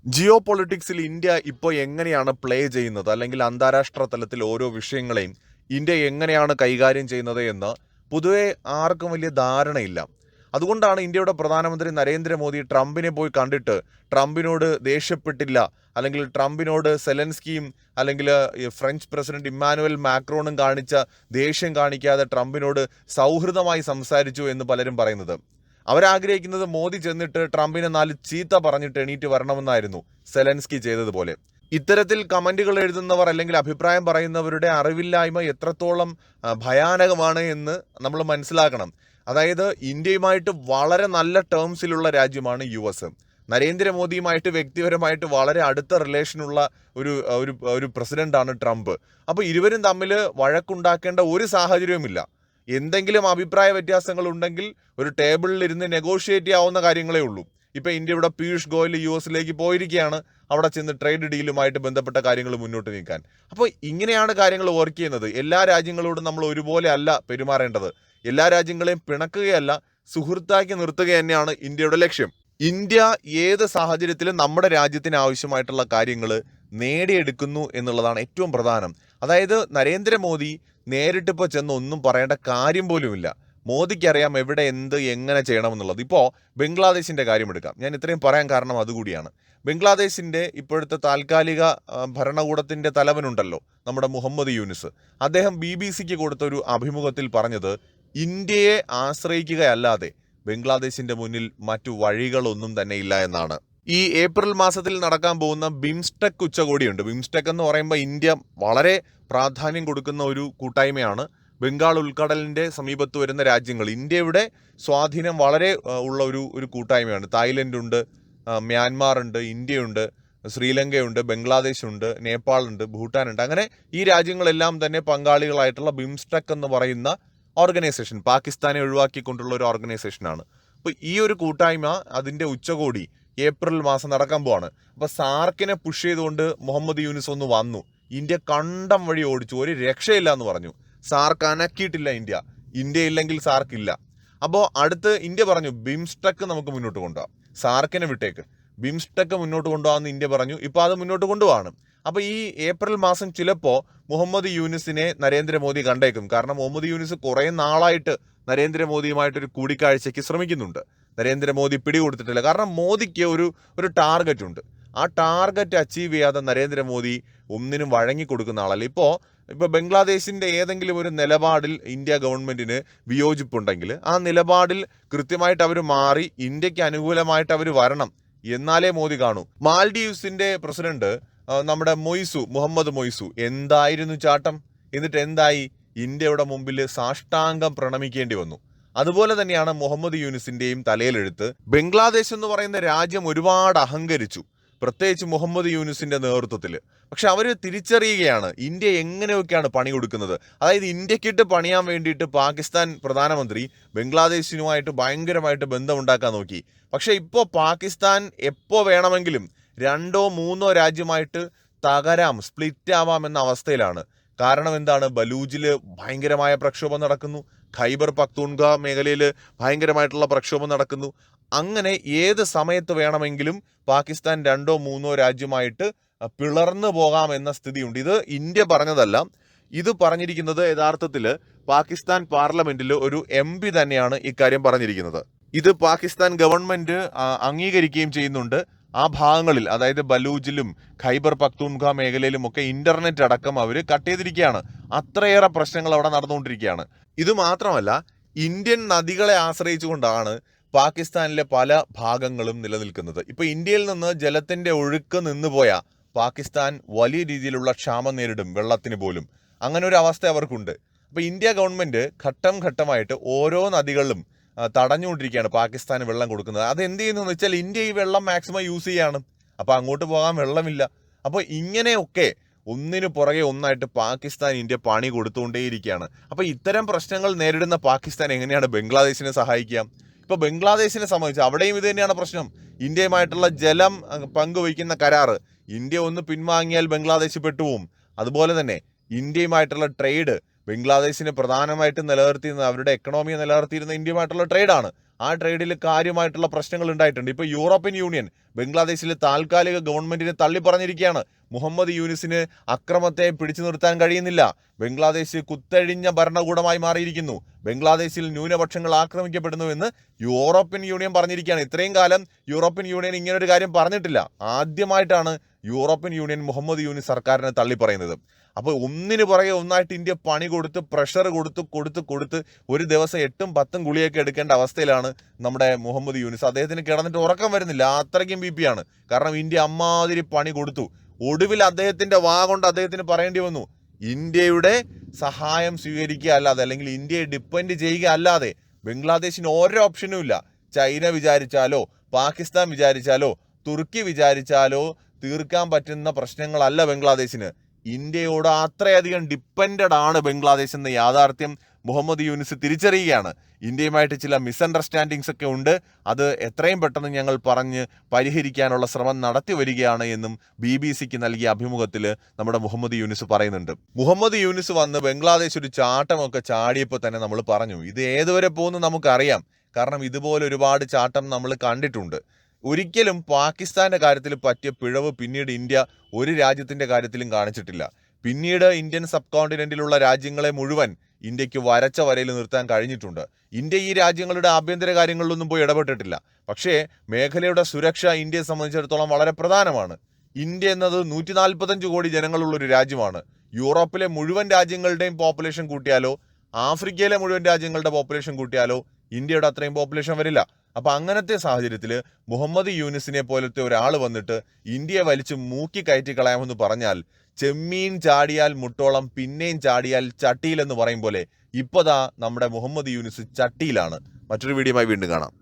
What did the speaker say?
Jio പൊളിറ്റിക്സിൽ India ഇപ്പോൾ എങ്ങനെയാണ് play ചെയ്യുന്നത്, അല്ലെങ്കിൽ അന്താരാഷ്ട്ര തലത്തിൽ ഓരോ വിഷയങ്ങളെയും ഇന്ത്യ എങ്ങനെയാണ് കൈകാര്യം ചെയ്യുന്നത് എന്ന് പൊതുവെ ആർക്കും വലിയ ധാരണയില്ല. അതുകൊണ്ടാണ് ഇന്ത്യയുടെ പ്രധാനമന്ത്രി നരേന്ദ്രമോദി ട്രംപിനെ പോയി കണ്ടിട്ട് ട്രംപിനോട് ദേഷ്യപ്പെട്ടില്ല, അല്ലെങ്കിൽ ട്രംപിനോട് സെലൻസ്കിയും അല്ലെങ്കിൽ ഫ്രഞ്ച് പ്രസിഡന്റ് ഇമ്മാനുവൽ മാക്രോണും കാണിച്ച ദേഷ്യം കാണിക്കാതെ ട്രംപിനോട് സൗഹൃദമായി സംസാരിച്ചു എന്ന് പലരും പറയുന്നത്. അവരാഗ്രഹിക്കുന്നത് മോദി ചെന്നിട്ട് ട്രംപിനെ 4 ചീത്ത പറഞ്ഞിട്ട് എണീറ്റ് വരണമെന്നായിരുന്നു സെലൻസ്കി ചെയ്തതുപോലെ. ഇത്തരത്തിൽ കമന്റുകൾ എഴുതുന്നവർ അല്ലെങ്കിൽ അഭിപ്രായം പറയുന്നവരുടെ അറിവില്ലായ്മ എത്രത്തോളം ഭയാനകമാണ് എന്ന് നമ്മൾ മനസ്സിലാക്കണം. അതായത് ഇന്ത്യയുമായിട്ട് വളരെ നല്ല ടേംസിലുള്ള രാജ്യമാണ് US. നരേന്ദ്രമോദിയുമായിട്ട് വ്യക്തിപരമായിട്ട് വളരെ അടുത്ത റിലേഷനുള്ള ഒരു ഒരു ഒരു പ്രസിഡന്റാണ് ട്രംപ്. അപ്പോൾ ഇരുവരും തമ്മിൽ വഴക്കുണ്ടാക്കേണ്ട ഒരു സാഹചര്യവുമില്ല. എന്തെങ്കിലും അഭിപ്രായ വ്യത്യാസങ്ങൾ ഉണ്ടെങ്കിൽ ഒരു ടേബിളിൽ ഇരുന്ന് നെഗോഷിയേറ്റ് ചെയ്യാവുന്ന കാര്യങ്ങളേ ഉള്ളൂ. ഇപ്പൊ ഇന്ത്യയുടെ പീയൂഷ് ഗോയൽ US പോയിരിക്കുകയാണ്, അവിടെ ചെന്ന് ട്രേഡ് ഡീലുമായിട്ട് ബന്ധപ്പെട്ട കാര്യങ്ങൾ മുന്നോട്ട് നീക്കാൻ. അപ്പോൾ ഇങ്ങനെയാണ് കാര്യങ്ങൾ വർക്ക് ചെയ്യുന്നത്. എല്ലാ രാജ്യങ്ങളോടും നമ്മൾ ഒരുപോലെ അല്ല പെരുമാറേണ്ടത്. എല്ലാ രാജ്യങ്ങളെയും പിണക്കുകയല്ല, സുഹൃത്താക്കി നിർത്തുക തന്നെയാണ് ഇന്ത്യയുടെ ലക്ഷ്യം. ഇന്ത്യ ഏത് സാഹചര്യത്തിലും നമ്മുടെ രാജ്യത്തിന് ആവശ്യമായിട്ടുള്ള കാര്യങ്ങൾ നേടിയെടുക്കുന്നു എന്നുള്ളതാണ് ഏറ്റവും പ്രധാനം. അതായത് നരേന്ദ്രമോദി നേരിട്ടിപ്പോൾ ചെന്ന് ഒന്നും പറയേണ്ട കാര്യം പോലുമില്ല. മോദിക്കറിയാം എവിടെ എന്ത് എങ്ങനെ ചെയ്യണമെന്നുള്ളത്. ഇപ്പോൾ ബംഗ്ലാദേശിൻ്റെ കാര്യം എടുക്കാം. ഞാൻ ഇത്രയും പറയാൻ കാരണം അതുകൂടിയാണ്. ബംഗ്ലാദേശിൻ്റെ ഇപ്പോഴത്തെ താൽക്കാലിക ഭരണകൂടത്തിൻ്റെ തലവനുണ്ടല്ലോ, നമ്മുടെ മുഹമ്മദ് യൂനിസ്. അദ്ദേഹം BBC കൊടുത്ത ഒരു അഭിമുഖത്തിൽ പറഞ്ഞത്, ഇന്ത്യയെ ആശ്രയിക്കുകയല്ലാതെ ബംഗ്ലാദേശിന്റെ മുന്നിൽ മറ്റു വഴികളൊന്നും തന്നെ ഇല്ല എന്നാണ്. ഈ ഏപ്രിൽ മാസത്തിൽ നടക്കാൻ പോകുന്ന ബിംസ്റ്റെക് ഉച്ചകോടിയുണ്ട്. ബിംസ്റ്റെക് എന്ന് പറയുമ്പോൾ ഇന്ത്യ വളരെ പ്രാധാന്യം കൊടുക്കുന്ന ഒരു കൂട്ടായ്മയാണ്. ബംഗാൾ ഉൾക്കടലിന്റെ സമീപത്ത് വരുന്ന രാജ്യങ്ങൾ, ഇന്ത്യയുടെ സ്വാധീനം വളരെ ഉള്ള ഒരു കൂട്ടായ്മയാണ്. തായ്ലൻഡ് ഉണ്ട്, മ്യാൻമാർ ഉണ്ട്, ഇന്ത്യയുണ്ട്, ശ്രീലങ്കയുണ്ട്, ബംഗ്ലാദേശ് ഉണ്ട്, നേപ്പാൾ ഉണ്ട്, ഭൂട്ടാൻ ഉണ്ട്. അങ്ങനെ ഈ രാജ്യങ്ങളെല്ലാം തന്നെ പങ്കാളികളായിട്ടുള്ള ബിംസ്റ്റെക് എന്ന് പറയുന്ന ഓർഗനൈസേഷൻ, പാകിസ്ഥാനെ ഒഴിവാക്കിക്കൊണ്ടുള്ള ഒരു ഓർഗനൈസേഷനാണ്. അപ്പോൾ ഈ ഒരു കൂട്ടായ്മ, അതിൻ്റെ ഉച്ചകോടി ഏപ്രിൽ മാസം നടക്കാൻ പോവാണ്. അപ്പോൾ സാർക്കിനെ പുഷ് ചെയ്തുകൊണ്ട് മുഹമ്മദ് യൂനിസ് ഒന്ന് വന്നു. ഇന്ത്യ കണ്ടം വഴി ഓടിച്ചു, ഒരു രക്ഷയില്ല എന്ന് പറഞ്ഞു. സാർക്ക് അനക്കിയിട്ടില്ല ഇന്ത്യ. ഇന്ത്യ ഇല്ലെങ്കിൽ സാർക്ക് ഇല്ല. അപ്പോൾ അടുത്ത് ഇന്ത്യ പറഞ്ഞു, ബിംസ്റ്റെക് നമുക്ക് മുന്നോട്ട് കൊണ്ടുപോകാം, സാർക്കിനെ വിട്ടേക്ക്, ബിംസ്റ്റെക് മുന്നോട്ട് കൊണ്ടുപോകാമെന്ന് ഇന്ത്യ പറഞ്ഞു. ഇപ്പോൾ അത് മുന്നോട്ട് കൊണ്ടുപോകാണ്. അപ്പോൾ ഈ ഏപ്രിൽ മാസം ചിലപ്പോൾ മുഹമ്മദ് യൂനിസിനെ നരേന്ദ്രമോദി കണ്ടേക്കും. കാരണം മുഹമ്മദ് യൂനിസ് കുറേ നാളായിട്ട് നരേന്ദ്രമോദിയുമായിട്ടൊരു കൂടിക്കാഴ്ചയ്ക്ക് ശ്രമിക്കുന്നുണ്ട്. നരേന്ദ്രമോദി പിടികൊടുത്തിട്ടില്ല. കാരണം മോദിക്ക് ഒരു ടാർഗറ്റ് ഉണ്ട്. ആ ടാർഗറ്റ് അച്ചീവ് ചെയ്യാതെ നരേന്ദ്രമോദി ഒന്നിനും വഴങ്ങിക്കൊടുക്കുന്ന ആളല്ല. ഇപ്പോൾ ബംഗ്ലാദേശിൻ്റെ ഏതെങ്കിലും ഒരു നിലപാടിൽ ഇന്ത്യ ഗവൺമെന്റിന് വിയോജിപ്പുണ്ടെങ്കിൽ ആ നിലപാടിൽ കൃത്യമായിട്ട് അവർ മാറി ഇന്ത്യക്ക് അനുകൂലമായിട്ട് അവർ വരണം, എന്നാലേ മോദി കാണൂ. മാൽഡീവ്സിന്റെ പ്രസിഡന്റ് നമ്മുടെ മുഹമ്മദ് മൊയ്സു എന്തായിരുന്നു ചാട്ടം. എന്നിട്ട് എന്തായി? ഇന്ത്യയുടെ മുമ്പിൽ സാഷ്ടാംഗം പ്രണമിക്കേണ്ടി വന്നു. അതുപോലെ തന്നെയാണ് മുഹമ്മദ് യൂനിസിന്റെയും തലയിലെഴുത്ത്. ബംഗ്ലാദേശ് എന്ന് പറയുന്ന രാജ്യം ഒരുപാട് അഹങ്കരിച്ചു, പ്രത്യേകിച്ച് മുഹമ്മദ് യൂനിസിന്റെ നേതൃത്വത്തിൽ. പക്ഷെ അവർ തിരിച്ചറിയുകയാണ് ഇന്ത്യ എങ്ങനെയൊക്കെയാണ് പണി കൊടുക്കുന്നത്. അതായത് ഇന്ത്യക്കിട്ട് പണിയാൻ വേണ്ടിയിട്ട് പാകിസ്ഥാൻ പ്രധാനമന്ത്രി ബംഗ്ലാദേശിനുമായിട്ട് ഭയങ്കരമായിട്ട് ബന്ധമുണ്ടാക്കാൻ നോക്കി. പക്ഷെ ഇപ്പോൾ പാകിസ്ഥാൻ എപ്പോൾ വേണമെങ്കിലും 2ഓ 3ഓ രാജ്യമായിട്ട് തകരാം, സ്പ്ലിറ്റ് ആവാം എന്ന അവസ്ഥയിലാണ്. കാരണം എന്താണ്? ബലൂജിൽ ഭയങ്കരമായ പ്രക്ഷോഭം നടക്കുന്നു, ഖൈബർ പക്തൂൺഖ മേഖലയിൽ ഭയങ്കരമായിട്ടുള്ള പ്രക്ഷോഭം നടക്കുന്നു. അങ്ങനെ ഏത് സമയത്ത് വേണമെങ്കിലും പാകിസ്ഥാൻ 2ഓ 3ഓ രാജ്യമായിട്ട് പിളർന്നു പോകാം എന്ന സ്ഥിതിയുണ്ട്. ഇത് ഇന്ത്യ പറഞ്ഞതല്ല, ഇത് പറഞ്ഞിരിക്കുന്നത് യഥാർത്ഥത്തിൽ പാകിസ്ഥാൻ പാർലമെന്റിൽ ഒരു MP തന്നെയാണ് ഇക്കാര്യം പറഞ്ഞിരിക്കുന്നത്. ഇത് പാകിസ്ഥാൻ ഗവൺമെന്റ് അംഗീകരിക്കുകയും ചെയ്യുന്നുണ്ട്. ആ ഭാഗങ്ങളിൽ, അതായത് ബലൂജിലും ഖൈബർ പക്തൂൺഖ മേഖലയിലുമൊക്കെ ഇന്റർനെറ്റ് അടക്കം അവർ കട്ട് ചെയ്തിരിക്കുകയാണ്. അത്രയേറെ പ്രശ്നങ്ങൾ അവിടെ നടന്നുകൊണ്ടിരിക്കുകയാണ്. ഇത് മാത്രമല്ല, ഇന്ത്യൻ നദികളെ ആശ്രയിച്ചുകൊണ്ടാണ് പാകിസ്ഥാനിലെ പല ഭാഗങ്ങളും നിലനിൽക്കുന്നത്. ഇപ്പൊ ഇന്ത്യയിൽ നിന്ന് ജലത്തിന്റെ ഒഴുക്ക് നിന്നുപോയ പാകിസ്ഥാൻ വലിയ രീതിയിലുള്ള ക്ഷാമം നേരിടും, വെള്ളത്തിന് പോലും. അങ്ങനെ ഒരു അവസ്ഥ അവർക്കുണ്ട്. അപ്പൊ ഇന്ത്യ ഗവൺമെന്റ് ഘട്ടം ഘട്ടമായിട്ട് ഓരോ നദികളിലും തടഞ്ഞുകൊണ്ടിരിക്കുകയാണ് പാകിസ്ഥാന് വെള്ളം കൊടുക്കുന്നത്. അത് എന്ത് ചെയ്യുന്നു വെച്ചാൽ, ഇന്ത്യ ഈ വെള്ളം മാക്സിമം യൂസ് ചെയ്യാണ്. അപ്പൊ അങ്ങോട്ട് പോകാൻ വെള്ളമില്ല. അപ്പോൾ ഇങ്ങനെയൊക്കെ ഒന്നിനു പുറകെ ഒന്നായിട്ട് പാകിസ്ഥാൻ ഇന്ത്യ പണി കൊടുത്തുകൊണ്ടേയിരിക്കുകയാണ്. അപ്പൊ ഇത്തരം പ്രശ്നങ്ങൾ നേരിടുന്ന പാകിസ്ഥാൻ എങ്ങനെയാണ് ബംഗ്ലാദേശിനെ സഹായിക്കുക? ഇപ്പൊ ബംഗ്ലാദേശിനെ സംബന്ധിച്ച് അവിടെയും ഇത് തന്നെയാണ് പ്രശ്നം. ഇന്ത്യയുമായിട്ടുള്ള ജലം പങ്കുവയ്ക്കുന്ന കരാറ് ഇന്ത്യ ഒന്ന് പിൻവാങ്ങിയാൽ ബംഗ്ലാദേശ് പെട്ടുപോകും. അതുപോലെ തന്നെ ഇന്ത്യയുമായിട്ടുള്ള ട്രേഡ്, ബംഗ്ലാദേശിന് പ്രധാനമായിട്ടും നിലനിർത്തിയിരുന്നത്, അവരുടെ എക്കണോമിയെ നിലനിർത്തിയിരുന്ന ഇന്ത്യയുമായിട്ടുള്ള ട്രേഡാണ്. ആ ട്രേഡിൽ കാര്യമായിട്ടുള്ള പ്രശ്നങ്ങൾ ഉണ്ടായിട്ടുണ്ട്. ഇപ്പോൾ യൂറോപ്യൻ യൂണിയൻ ബംഗ്ലാദേശിൽ താൽക്കാലിക ഗവൺമെന്റിനെ തള്ളി പറഞ്ഞിരിക്കുകയാണ്. മുഹമ്മദ് യൂനിസിന് അക്രമത്തെ പിടിച്ചു നിർത്താൻ കഴിയുന്നില്ല. ബംഗ്ലാദേശ് കുത്തഴിഞ്ഞ ഭരണകൂടമായി മാറിയിരിക്കുന്നു. ബംഗ്ലാദേശിൽ ന്യൂനപക്ഷങ്ങൾ ആക്രമിക്കപ്പെടുന്നുവെന്ന് യൂറോപ്യൻ യൂണിയൻ പറഞ്ഞിരിക്കുകയാണ്. ഇത്രയും കാലം യൂറോപ്യൻ യൂണിയൻ ഇങ്ങനൊരു കാര്യം പറഞ്ഞിട്ടില്ല. ആദ്യമായിട്ടാണ് യൂറോപ്യൻ യൂണിയൻ മുഹമ്മദ് യൂനിസ് സർക്കാരിനെ തള്ളി പറയുന്നത്. അപ്പോൾ ഒന്നിനു പുറകെ ഒന്നായിട്ട് ഇന്ത്യ പണി കൊടുത്ത് പ്രഷർ കൊടുത്ത് ഒരു ദിവസം 8ഉം 10ഉം ഗുളിയൊക്കെ എടുക്കേണ്ട അവസ്ഥയിലാണ് നമ്മുടെ മുഹമ്മദ് യൂനിസ്. അദ്ദേഹത്തിന് കിടന്നിട്ട് ഉറക്കം വരുന്നില്ല, അത്രയ്ക്കും BP ആണ്. കാരണം ഇന്ത്യ അമ്മാതിരി പണി കൊടുത്തു. ഒടുവിൽ അദ്ദേഹത്തിന്റെ വാ കൊണ്ട് അദ്ദേഹത്തിന് പറയേണ്ടി വന്നു, ഇന്ത്യയുടെ സഹായം സ്വീകരിക്കുക അല്ലാതെ, അല്ലെങ്കിൽ ഇന്ത്യയെ ഡിപ്പെൻഡ് ചെയ്യുക അല്ലാതെ ബംഗ്ലാദേശിന് ഓരോ ഓപ്ഷനും ഇല്ല. ചൈന വിചാരിച്ചാലോ പാകിസ്ഥാൻ വിചാരിച്ചാലോ തുർക്കി വിചാരിച്ചാലോ തീർക്കാൻ പറ്റുന്ന പ്രശ്നങ്ങളല്ല ബംഗ്ലാദേശിന്. ഇന്ത്യയോട് അത്രയധികം ഡിപ്പെൻഡഡ് ആണ് ബംഗ്ലാദേശ് എന്ന യാഥാർത്ഥ്യം മുഹമ്മദ് യൂനിസ് തിരിച്ചറിയുകയാണ്. ഇന്ത്യയുമായിട്ട് ചില മിസ്അണ്ടർസ്റ്റാൻഡിങ്സ് ഒക്കെ ഉണ്ട്, അത് എത്രയും പെട്ടെന്ന് ഞങ്ങൾ പറഞ്ഞ് പരിഹരിക്കാനുള്ള ശ്രമം നടത്തി വരികയാണ് എന്നും BBC-ക്ക് നൽകിയ അഭിമുഖത്തിൽ നമ്മുടെ മുഹമ്മദ് യൂനിസ് പറയുന്നുണ്ട്. മുഹമ്മദ് യൂനിസ് വന്ന് ബംഗ്ലാദേശ് ഒരു ചാട്ടമൊക്കെ ചാടിയപ്പോൾ തന്നെ നമ്മൾ പറഞ്ഞു, ഇത് ഏതുവരെ പോകുന്നു നമുക്കറിയാം. കാരണം ഇതുപോലെ ഒരുപാട് ചാട്ടം നമ്മൾ കണ്ടിട്ടുണ്ട്. ഒരിക്കലും പാകിസ്ഥാന്റെ കാര്യത്തിൽ പറ്റിയ പിഴവ് പിന്നീട് ഇന്ത്യ ഒരു രാജ്യത്തിന്റെ കാര്യത്തിലും കാണിച്ചിട്ടില്ല. പിന്നീട് ഇന്ത്യൻ സബ് കോണ്ടിനെന്റിലുള്ള രാജ്യങ്ങളെ മുഴുവൻ ഇന്ത്യക്ക് വരച്ച വരയിൽ നിർത്താൻ കഴിഞ്ഞിട്ടുണ്ട്. ഇന്ത്യ ഈ രാജ്യങ്ങളുടെ ആഭ്യന്തര കാര്യങ്ങളിലൊന്നും പോയി ഇടപെട്ടിട്ടില്ല. പക്ഷേ മേഖലയുടെ സുരക്ഷ ഇന്ത്യയെ സംബന്ധിച്ചിടത്തോളം വളരെ പ്രധാനമാണ്. ഇന്ത്യ എന്നത് 145 കോടി ജനങ്ങളുള്ളൊരു രാജ്യമാണ്. യൂറോപ്പിലെ മുഴുവൻ രാജ്യങ്ങളുടെയും പോപ്പുലേഷൻ കൂട്ടിയാലോ ആഫ്രിക്കയിലെ മുഴുവൻ രാജ്യങ്ങളുടെ പോപ്പുലേഷൻ കൂട്ടിയാലോ ഇന്ത്യയുടെ അത്രയും പോപ്പുലേഷൻ വരില്ല. അപ്പൊ അങ്ങനത്തെ സാഹചര്യത്തിൽ മുഹമ്മദ് യൂനിസിനെ പോലത്തെ ഒരാൾ വന്നിട്ട് ഇന്ത്യയെ വലിച്ച് മൂക്കി കയറ്റി കളയാമെന്ന് പറഞ്ഞാൽ, ചെമ്മീൻ ചാടിയാൽ മുട്ടോളം പിന്നെയും ചാടിയാൽ ചട്ടിയിലെന്ന് പറയും പോലെ ഇപ്പതാ നമ്മുടെ മുഹമ്മദ് യൂനിസ് ചട്ടിയിലാണ്. മറ്റൊരു വീഡിയോയുമായി വീണ്ടും കാണാം.